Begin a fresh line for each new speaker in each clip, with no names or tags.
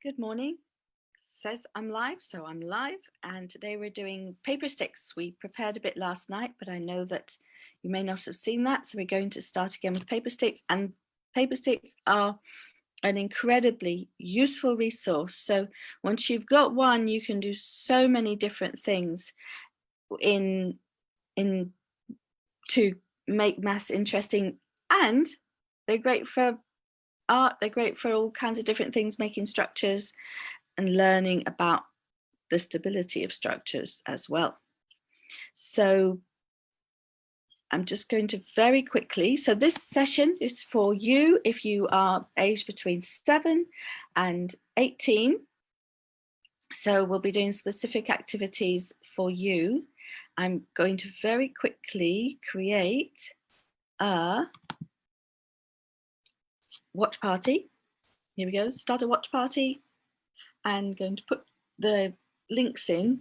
Good morning. Says I'm live, so I'm live. And today we're doing paper sticks. We prepared a bit last night, but I know that you may not have seen that. So we're going to start again with paper sticks. And paper sticks are an incredibly useful resource. So once you've got one, you can do so many different things in to make maths interesting. And they're great for art. They're great for all kinds of different things, making structures and learning about the stability of structures as well. So I'm just going to very quickly, so this session is for you if you are aged between 7 and 18. So we'll be doing specific activities for you. I'm going to very quickly create a watch party. Here we go, start a watch party. I'm going to put the links in.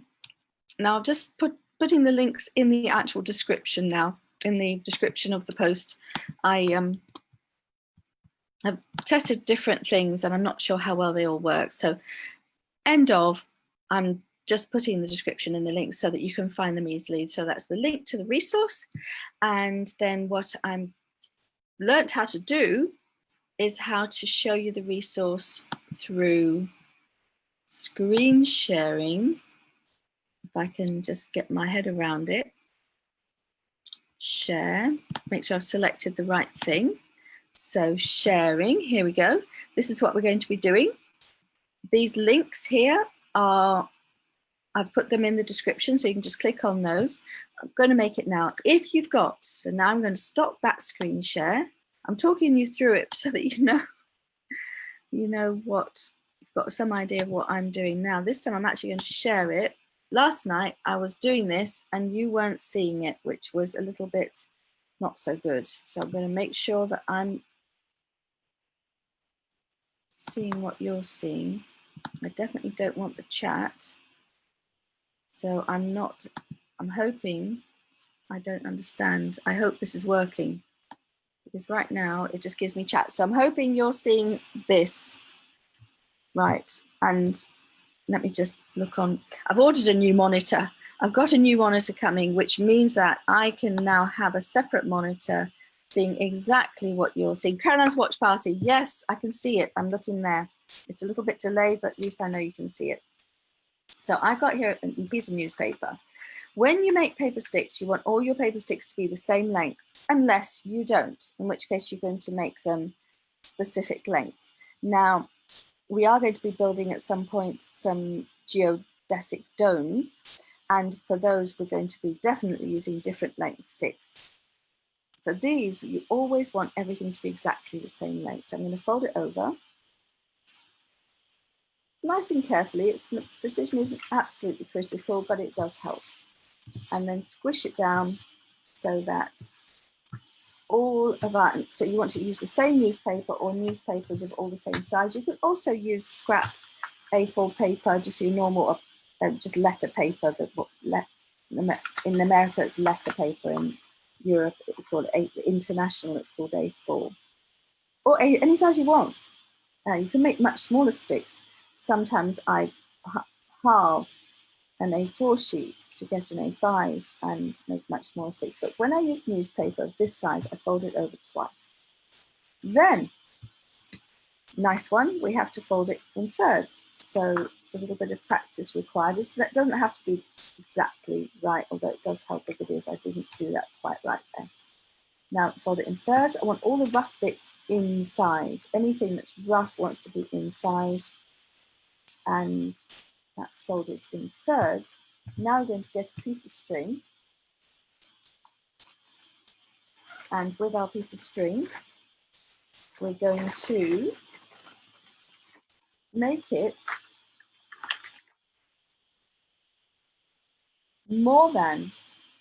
Now I've just putting the links in the actual description now, in the description of the post. I have tested different things and I'm not sure how well they all work. So end of, I'm just putting the description in the links so that you can find them easily. So that's the link to the resource. And then what I'm learned how to do is how to show you the resource through screen sharing. If I can just get my head around it. Share, make sure I've selected the right thing. So sharing, here we go. This is what we're going to be doing. These links here are, I've put them in the description, so you can just click on those. I'm going to make it now. If you've got, so now I'm going to stop that screen share. I'm talking you through it so that you know what, you've got some idea of what I'm doing now. This time I'm actually going to share it. Last night I was doing this and you weren't seeing it, which was a little bit not so good. So I'm going to make sure that I'm seeing what you're seeing. I definitely don't want the chat. So I'm hoping, I don't understand. I hope this is working because right now it just gives me chat. So I'm hoping you're seeing this, right? And let me just look on. I've ordered a new monitor. I've got a new monitor coming, which means that I can now have a separate monitor seeing exactly what you're seeing. Caroline's watch party. Yes, I can see it. I'm looking there. It's a little bit delayed, but at least I know you can see it. So I got here a piece of newspaper. When you make paper sticks, you want all your paper sticks to be the same length, unless you don't, in which case you're going to make them specific lengths. Now, we are going to be building at some point some geodesic domes. And for those, we're going to be definitely using different length sticks. For these, you always want everything to be exactly the same length. So I'm going to fold it over. Nice and carefully, precision isn't absolutely critical, but it does help. And then squish it down so that all of our, so you want to use the same newspaper or newspapers of all the same size. You can also use scrap A4 paper, just your normal, just letter paper. In America, it's letter paper. In Europe, it's called international. It's called A4, or any size you want. You can make much smaller sticks. Sometimes I halve an A4 sheet to get an A5 and make much smaller sticks. But when I use newspaper of this size, I fold it over twice. Then, nice one, we have to fold it in thirds. So it's a little bit of practice required. That doesn't have to be exactly right, although it does help if it is. I didn't do that quite right there. Now fold it in thirds. I want all the rough bits inside. Anything that's rough wants to be inside. And that's folded in thirds. Now we're going to get a piece of string. And with our piece of string, we're going to make it more than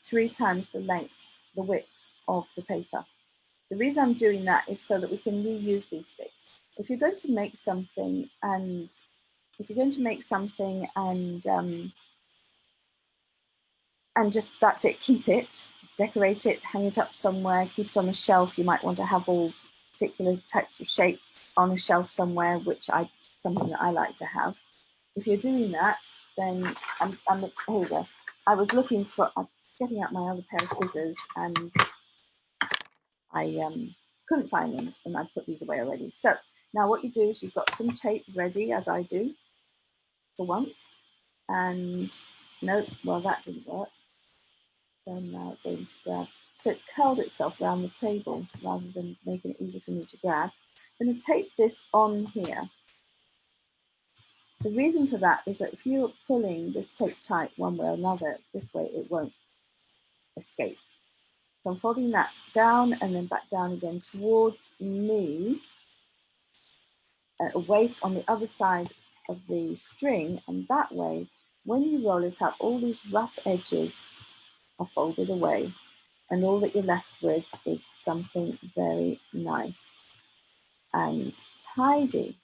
3 times the length, the width of the paper. The reason I'm doing that is so that we can reuse these sticks. If you're going to make something and just that's it, keep it, decorate it, hang it up somewhere, keep it on a shelf. You might want to have all particular types of shapes on a shelf somewhere, which I something that I like to have. If you're doing that, then here we go. I was looking for, I'm getting out my other pair of scissors, and I couldn't find them, and I put these away already. So now what you do is you've got some tape ready, as I do, for once. And no, well, that didn't work. So I'm now going to grab. So it's curled itself around the table rather than making it easy for me to grab. I'm going to tape this on here. The reason for that is that if you're pulling this tape tight one way or another, this way it won't escape. So I'm folding that down and then back down again towards me, away on the other side of the string, and that way, when you roll it up, all these rough edges are folded away, and all that you're left with is something very nice and tidy.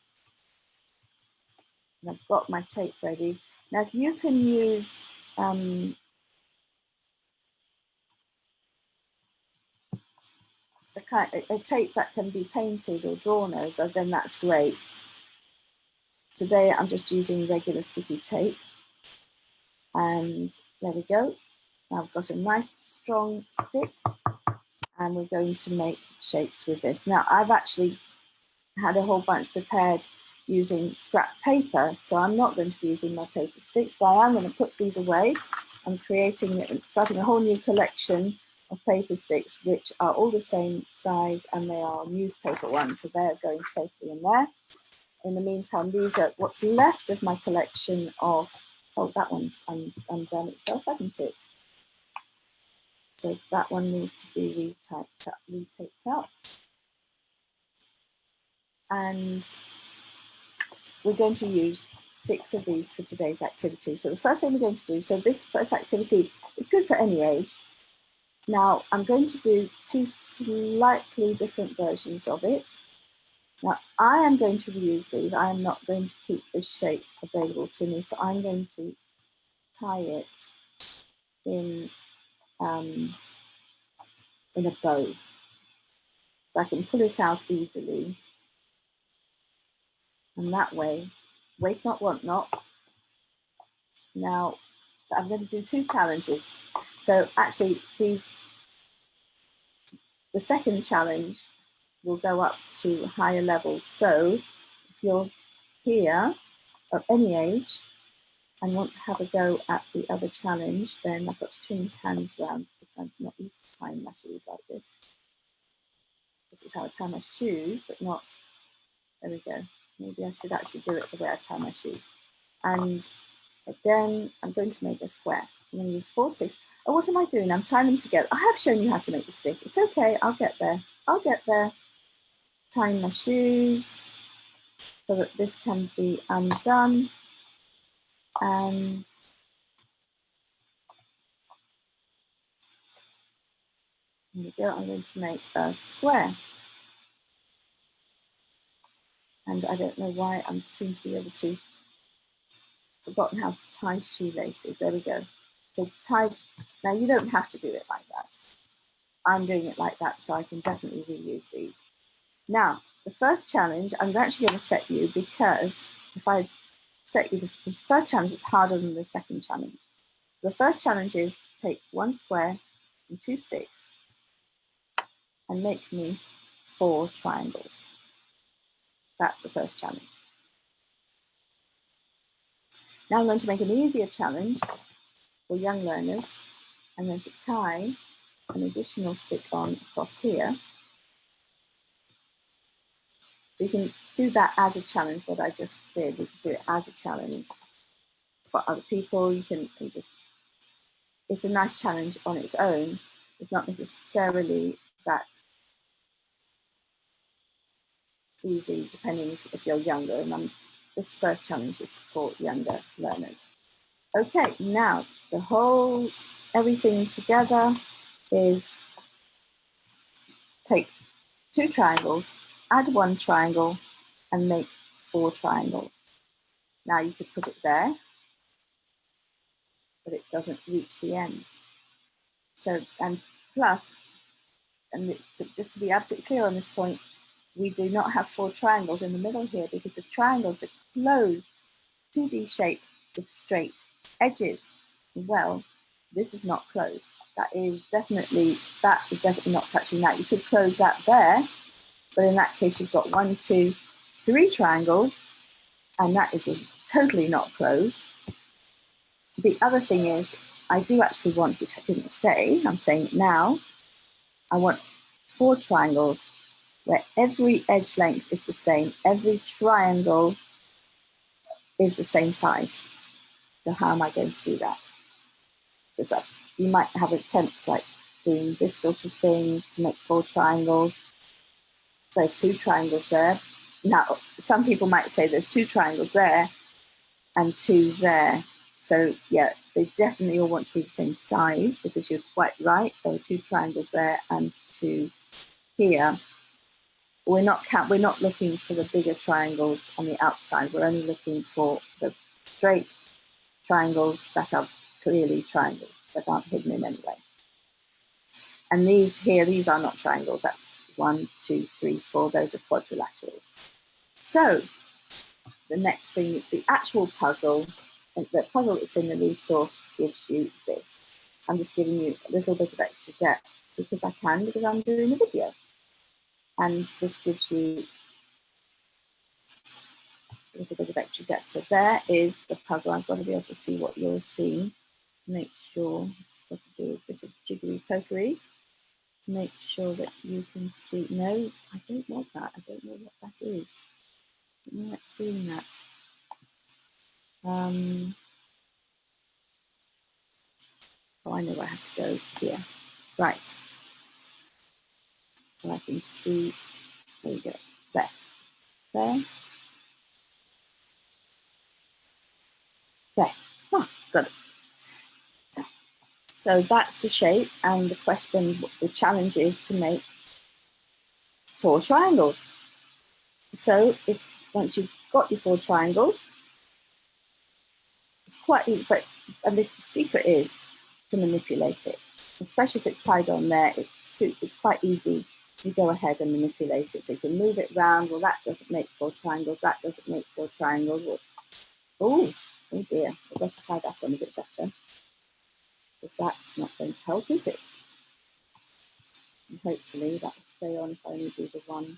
And I've got my tape ready. Now, if you can use a tape that can be painted or drawn over, then that's great. Today, I'm just using regular sticky tape. And there we go. Now I've got a nice strong stick, and we're going to make shapes with this. Now, I've actually had a whole bunch prepared using scrap paper, so I'm not going to be using my paper sticks, but I am going to put these away. I'm starting a whole new collection of paper sticks, which are all the same size, and they are newspaper ones, so they're going safely in there. In the meantime, these are what's left of my collection of, oh, that one's undone itself, hasn't it? So that one needs to be retaped out. And we're going to use 6 of these for today's activity. So the first thing we're going to do, so this first activity is good for any age. Now I'm going to do 2 slightly different versions of it. Now I am going to reuse these. I am not going to keep this shape available to me, so I'm going to tie it in a bow. I can pull it out easily, and that way, waste not, want not. Now I'm going to do 2 challenges. So actually, the second challenge will go up to higher levels. So if you're here of any age and want to have a go at the other challenge, then I've got to change hands around because I'm not used to tying my shoes like this. This is how I tie my shoes, but not, there we go. Maybe I should actually do it the way I tie my shoes. And again, I'm going to make a square. I'm going to use 4 sticks. Oh, what am I doing? I'm tying them together. I have shown you how to make the stick. It's okay, I'll get there. I'll get there. Tying my shoes so that this can be undone. And here we go, I'm going to make a square. And I don't know why I seem to be able to, forgotten how to tie shoelaces. There we go. So tie, now you don't have to do it like that. I'm doing it like that, so I can definitely reuse these. Now, the first challenge, I'm actually going to set you, because if I set you this first challenge, it's harder than the second challenge. The first challenge is take 1 square and 2 sticks and make me 4 triangles. That's the first challenge. Now I'm going to make an easier challenge for young learners. I'm going to tie an additional stick on across here. So you can do that as a challenge, what I just did. You can do it as a challenge for other people. You can just, it's a nice challenge on its own. It's not necessarily that easy, depending if you're younger. And this first challenge is for younger learners. Okay, now everything together is take 2 triangles, add 1 triangle, and make 4 triangles. Now you could put it there, but it doesn't reach the ends. So, and plus, and just to be absolutely clear on this point, we do not have 4 triangles in the middle here because the triangles are closed 2D shape with straight edges. Well, this is not closed. That is definitely not touching that. You could close that there, but in that case you've got 1, 2, 3 triangles, and that is totally not closed. The other thing is, I do actually want, which I didn't say, I'm saying it now, I want 4 triangles where every edge length is the same, every triangle is the same size. So how am I going to do that? Because you might have attempts like doing this sort of thing to make 4 triangles. There's 2 triangles there. Now, some people might say there's 2 triangles there and 2 there. So yeah, they definitely all want to be the same size because you're quite right. There are 2 triangles there and 2 here. We're not looking for the bigger triangles on the outside. We're only looking for the straight triangles that are clearly triangles, that aren't hidden in any way. And these here, these are not triangles. That's 1, 2, 3, 4. Those are quadrilaterals. So the next thing, the actual puzzle, the puzzle that's in the resource gives you this. I'm just giving you a little bit of extra depth because I can, because I'm doing a video. And this gives you a little bit of extra depth. So there is the puzzle. I've got to be able to see what you're seeing. Make sure, just got to do a bit of jiggery pokery. Make sure that you can see. No, I don't want that. I don't know what that is. I don't know what's doing that. Oh, I know where I have to go here. Right. So I can see, there we go, there. Oh, got it. So that's the shape, and the question, the challenge is to make 4 triangles. So once you've got your 4 triangles, it's quite easy, and the secret is to manipulate it, especially if it's tied on there. It's quite easy to go ahead and manipulate it. So you can move it around. Well, that doesn't make 4 triangles. That doesn't make 4 triangles. Oh dear, I'd better tie that on a bit better, because that's not going to help, is it? And hopefully that will stay on if I only do the one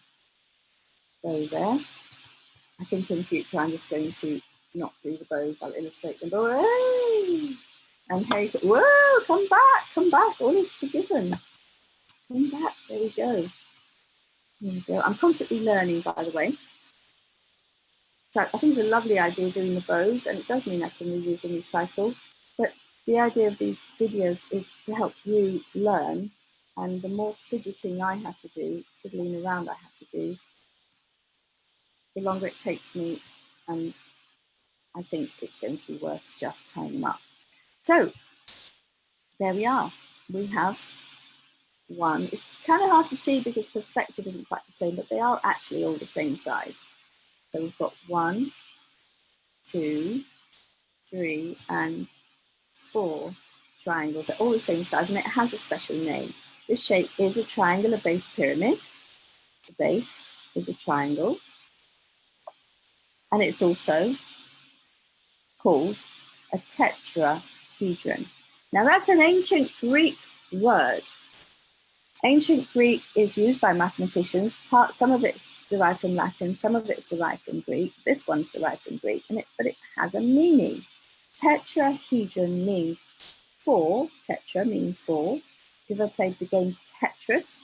bow there. I think in the future I'm just going to not do the bows. I'll illustrate them. Hey! And hey, whoa, come back, all is forgiven. Come back, there we go. There we go. I'm constantly learning, by the way. I think it's a lovely idea doing the bows, and it does mean I can reuse and recycle. But the idea of these videos is to help you learn, and the more fidgeting I have to do, fiddling around I have to do, the longer it takes me, and I think it's going to be worth just tying them up. So there we are. We have one. It's kind of hard to see because perspective isn't quite the same, but they are actually all the same size. So we've got 1, 2, 3, and 4 triangles. They're all the same size, and it has a special name. This shape is a triangular base pyramid. The base is a triangle, and it's also called a tetrahedron. Now that's an ancient Greek word. Ancient Greek is used by mathematicians. Some of it's derived from Latin, some of it's derived from Greek. This one's derived from Greek, but it has a meaning. Tetrahedron means 4. Tetra means 4. If you've ever played the game Tetris,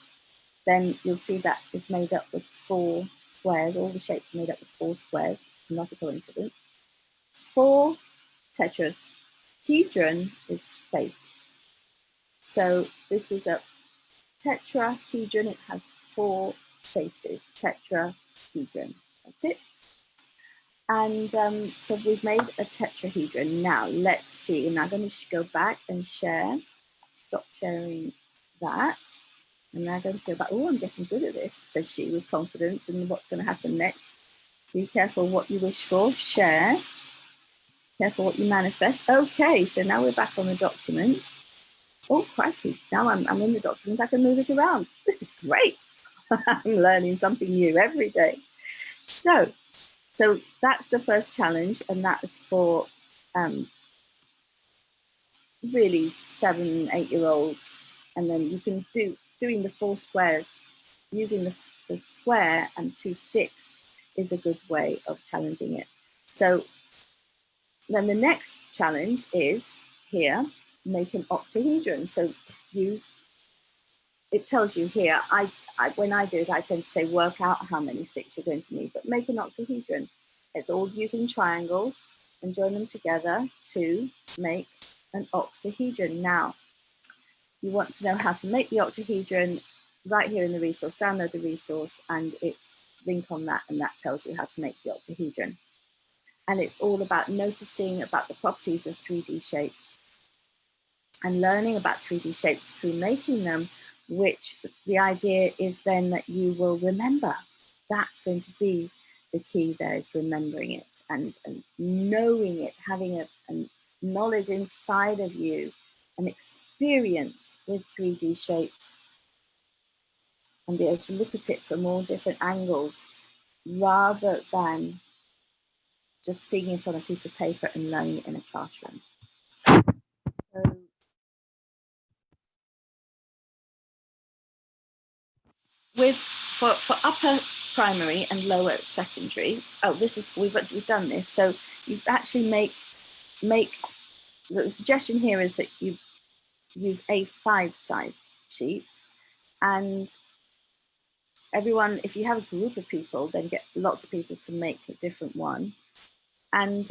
then you'll see that it's made up with 4 squares. All the shapes are made up with 4 squares. Not a coincidence. 4 tetras. Hedron is face. So this is a tetrahedron. It has 4 faces. Tetrahedron. That's it. And so we've made a tetrahedron. Now let's see. And I'm going to go back and share. Stop sharing that. And now I'm going to go back. Oh, I'm getting good at this, says she with confidence. And what's going to happen next? Be careful what you wish for. Share. Careful what you manifest. Okay, so now we're back on the document. Oh, crikey. Now I'm in the document. I can move it around. This is great. I'm learning something new every day. So that's the first challenge, and that's for really 7, 8-year-olds. And then you can doing the 4 squares, using the square and 2 sticks is a good way of challenging it. So then the next challenge is here, make an octahedron. So it tells you here, when I do it, I tend to say work out how many sticks you're going to need, but make an octahedron. It's all using triangles and join them together to make an octahedron. Now, you want to know how to make the octahedron, right here in the resource, download the resource, and it's link on that, and that tells you how to make the octahedron. And it's all about noticing about the properties of 3D shapes and learning about 3D shapes through making them, which the idea is then that you will remember. That's going to be the key there, is remembering it and knowing it, having a knowledge inside of you, an experience with 3D shapes, and be able to look at it from all different angles rather than just seeing it on a piece of paper and learning it in a classroom. So, for upper primary and lower secondary, we've done this. So you actually make the suggestion here is that you use A5 size sheets, and everyone, if you have a group of people, then get lots of people to make a different one, and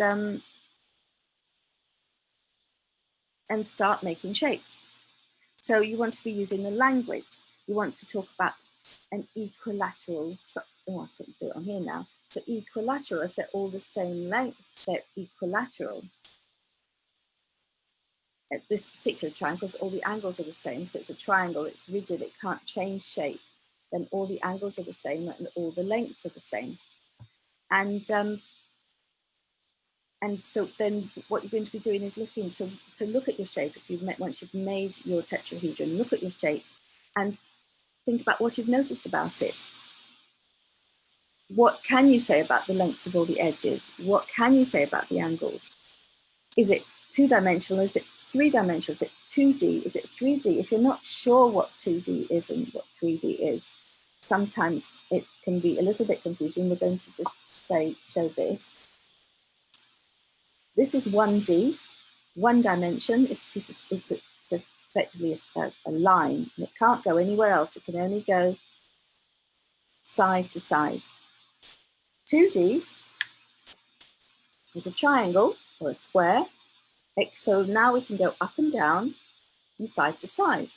start making shapes. So you want to be using the language. You want to talk about an equilateral. Oh, I couldn't do it on here now. So equilateral, if they're all the same length, they're equilateral. At this particular triangle, because all the angles are the same. If it's a triangle, it's rigid, it can't change shape. Then all the angles are the same and all the lengths are the same. And so then what you're going to be doing is looking to look at your shape. Once you've made your tetrahedron, look at your shape and think about what you've noticed about it. What can you say about the lengths of all the edges? What can you say about the angles? Is it 2-dimensional? Is it 3-dimensional? Is it 2D? Is it 3D? If you're not sure what 2D is and what 3D is, sometimes it can be a little bit confusing. We're going to just show this. This is 1D, 1 dimension. It's effectively a line, and it can't go anywhere else. It can only go side to side. 2D is a triangle or a square. So now we can go up and down and side to side.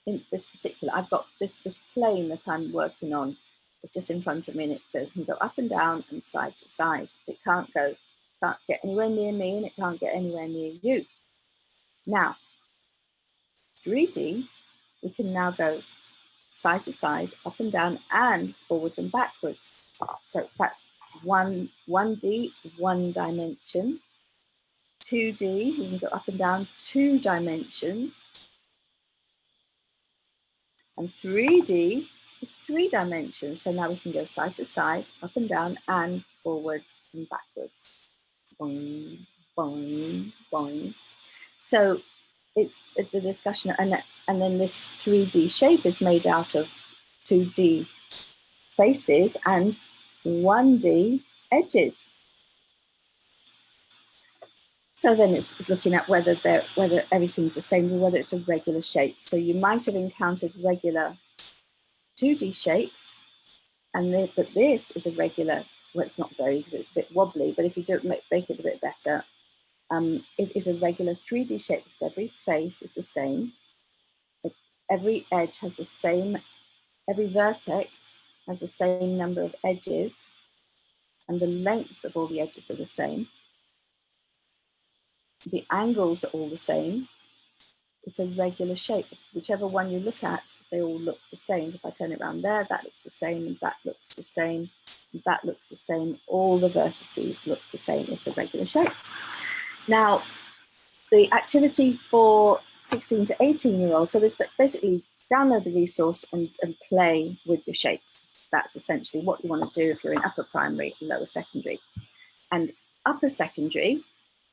In this particular, I've got this plane that I'm working on. It's just in front of me, and it can go up and down and side to side. It can't get anywhere near me, and it can't get anywhere near you. Now, 3D, we can now go side to side, up and down, and forwards and backwards. So that's 1D, 1 dimension. 2D, we can go up and down 2 dimensions. And 3D is 3 dimensions. So now we can go side to side, up and down, and forwards and backwards. Boing, boing, boing. So it's the discussion, and then this 3D shape is made out of 2D faces and 1D edges. So then it's looking at whether everything's the same or whether it's a regular shape. So you might have encountered regular 2D shapes, but this is a regular. Well, it's not very, because it's a bit wobbly. But if you don't make it a bit better, it is a regular 3D shape because every face is the same. Every edge has the same. Every vertex has the same number of edges, and the length of all the edges are the same. The angles are all the same. It's a regular shape. Whichever one you look at, they all look the same. If I turn it around there, that looks the same, and that looks the same, and that looks the same. All the vertices look the same. It's a regular shape. Now, the activity for 16 to 18-year-olds, so there's basically download the resource and play with your shapes. That's essentially what you want to do if you're in upper primary and lower secondary. And upper secondary,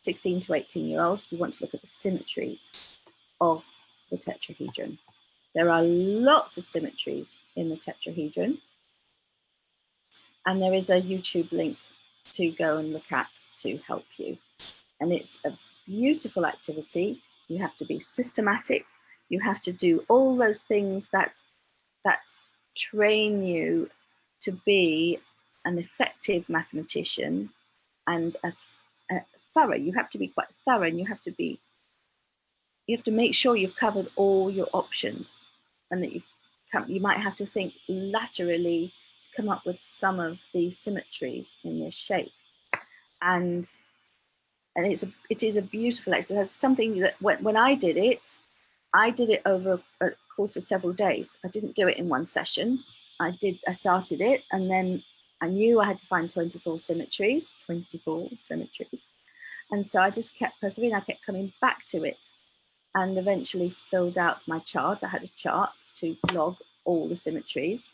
16 to 18-year-olds, you want to look at the symmetries of the tetrahedron. There are lots of symmetries in the tetrahedron, and there is a YouTube link to go and look at to help you. And it's a beautiful activity. You have to be systematic. You have to do all those things that train you to be an effective mathematician and a thorough. You have to be quite thorough, and you have to make sure you've covered all your options, and that you might have to think laterally to come up with some of the symmetries in this shape. And it is a beautiful exercise. Something that when I did it over a course of several days. I didn't do it in one session. I started it, and then I knew I had to find 24 symmetries. And so I just kept persevering. I kept coming back to it, and eventually filled out my chart. I had a chart to log all the symmetries,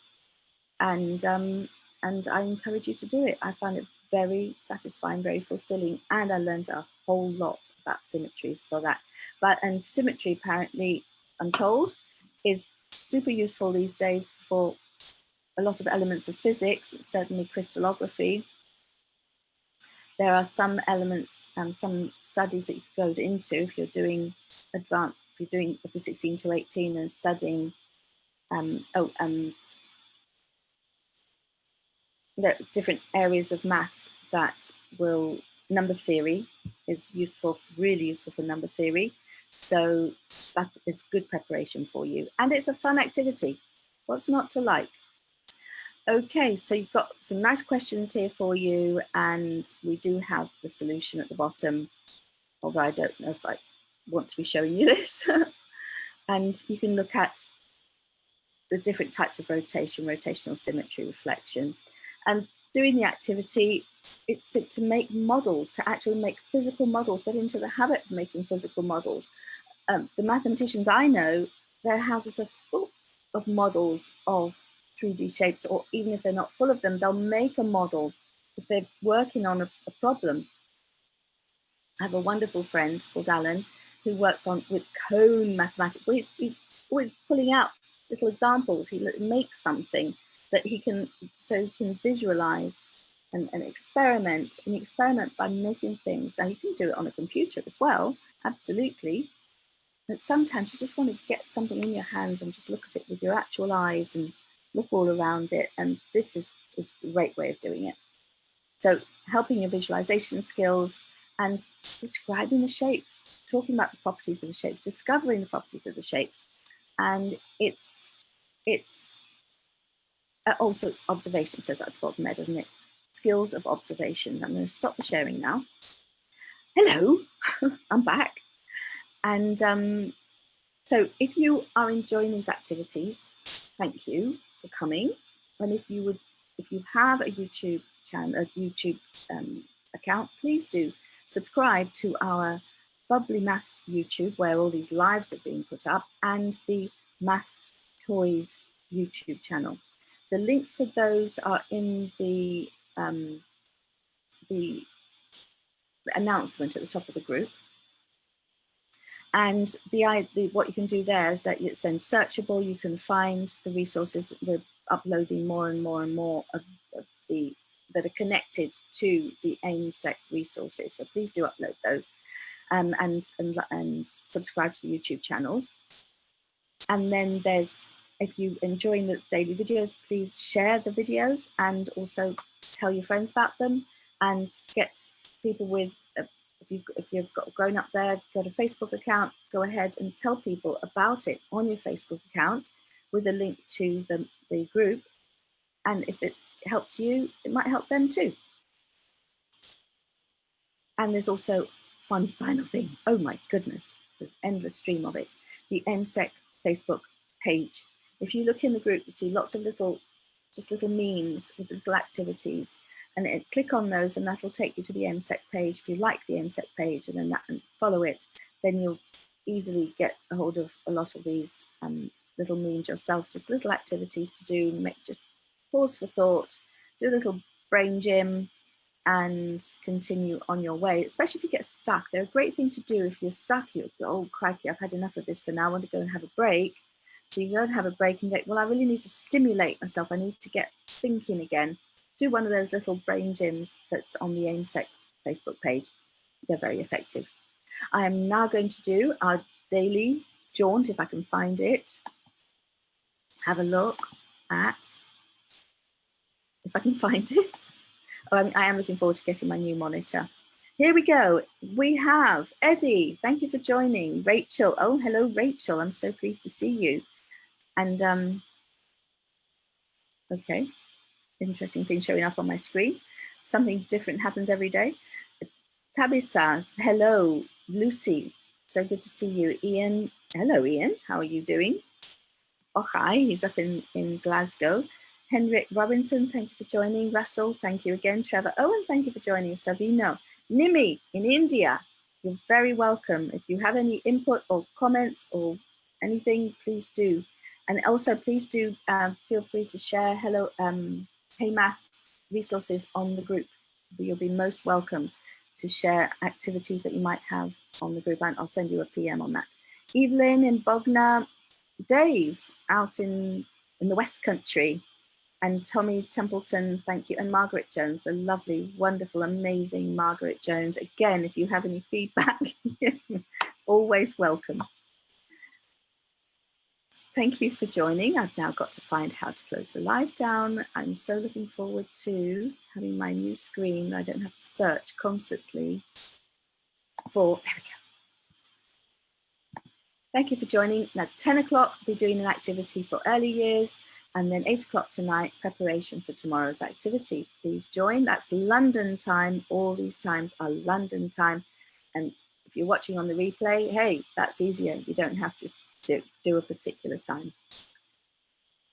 and I encourage you to do it. I found it very satisfying, very fulfilling, and I learned a whole lot about symmetries for that. And symmetry, apparently, I'm told, is super useful these days for a lot of elements of physics, certainly crystallography. There are some elements and some studies that you can go into if you're doing advanced, if you're 16 to 18 and studying different areas of maths that will, number theory is useful, really useful for number theory. So that is good preparation for you. And it's a fun activity. What's not to like? Okay, so you've got some nice questions here for you, and we do have the solution at the bottom, although I don't know if I want to be showing you this. And you can look at the different types of rotation, rotational symmetry, reflection. And doing the activity, it's to make models, to actually make physical models, get into the habit of making physical models. The mathematicians I know, their houses are full of models of 3D shapes, or even if they're not full of them, they'll make a model if they're working on a problem. I have a wonderful friend called Alan who works with cone mathematics. He's always pulling out little examples. He makes something that he can visualize and experiment. And you experiment by making things. Now you can do it on a computer as well, absolutely. But sometimes you just want to get something in your hands and just look at it with your actual eyes and look all around it. And this is a great way of doing it. So helping your visualization skills and describing the shapes, talking about the properties of the shapes, discovering the properties of the shapes. And it's also observation, says at the bottom there, doesn't it? Skills of observation. I'm going to stop the sharing now. Hello, I'm back. And so if you are enjoying these activities, thank you for coming. And if you have a YouTube channel, a YouTube account, please do subscribe to our Bubbly Maths YouTube, where all these lives are being put up, and the Math Toys YouTube channel. The links for those are in the announcement at the top of the group. And what you can do there is that it's then searchable. You can find the resources. We're uploading more and more and more of that are connected to the AIMSEC resources. So please do upload those and subscribe to the YouTube channels. And then if you're enjoying the daily videos, please share the videos and also tell your friends about them, and get people with, if you've grown up there, got a Facebook account, go ahead and tell people about it on your Facebook account with a link to the group. And if it helps you, it might help them too. And there's also one final thing. Oh my goodness, the endless stream of it. The AIMSEC Facebook page. If you look in the group, you see lots of little memes with little activities, and click on those, and that'll take you to the AIMSEC page. If you like the AIMSEC page and follow it, then you'll easily get a hold of a lot of these little means yourself, just little activities to do, just pause for thought, do a little brain gym, and continue on your way, especially if you get stuck. They're a great thing to do if you're stuck. You go, oh, crikey, I've had enough of this for now. I want to go and have a break. So you go and have a break and go, well, I really need to stimulate myself. I need to get thinking again. Do one of those little brain gyms that's on the AIMSEC Facebook page. They're very effective. I am now going to do our daily jaunt, if I can find it. Have a look at, if I can find it. Oh, I am looking forward to getting my new monitor. Here we go. We have Eddie. Thank you for joining. Rachel. Oh, hello, Rachel. I'm so pleased to see you. And okay, interesting thing showing up on my screen. Something different happens every day. Tabisa. Hello, Lucy. So good to see you. Ian. Hello, Ian. How are you doing? Oh, hi. He's up in Glasgow. Henrik Robinson, thank you for joining. Russell, thank you again. Trevor Owen, thank you for joining. Savino, Nimi in India, you're very welcome. If you have any input or comments or anything, please do. And also, please do feel free to share Hey Math resources on the group. You'll be most welcome to share activities that you might have on the group, and I'll send you a PM on that. Evelyn in Bognor, Dave out in the West Country, and Tommy Templeton, thank you, and Margaret Jones, the lovely, wonderful, amazing Margaret Jones. Again, if you have any feedback, always welcome. Thank you for joining. I've now got to find how to close the live down. I'm so looking forward to having my new screen. I don't have to search constantly for, there we go. Thank you for joining. Now, 10 o'clock, we'll be doing an activity for early years, and then 8 o'clock tonight, preparation for tomorrow's activity. Please join. That's London time. All these times are London time. And if you're watching on the replay, hey, that's easier. You don't have to do a particular time.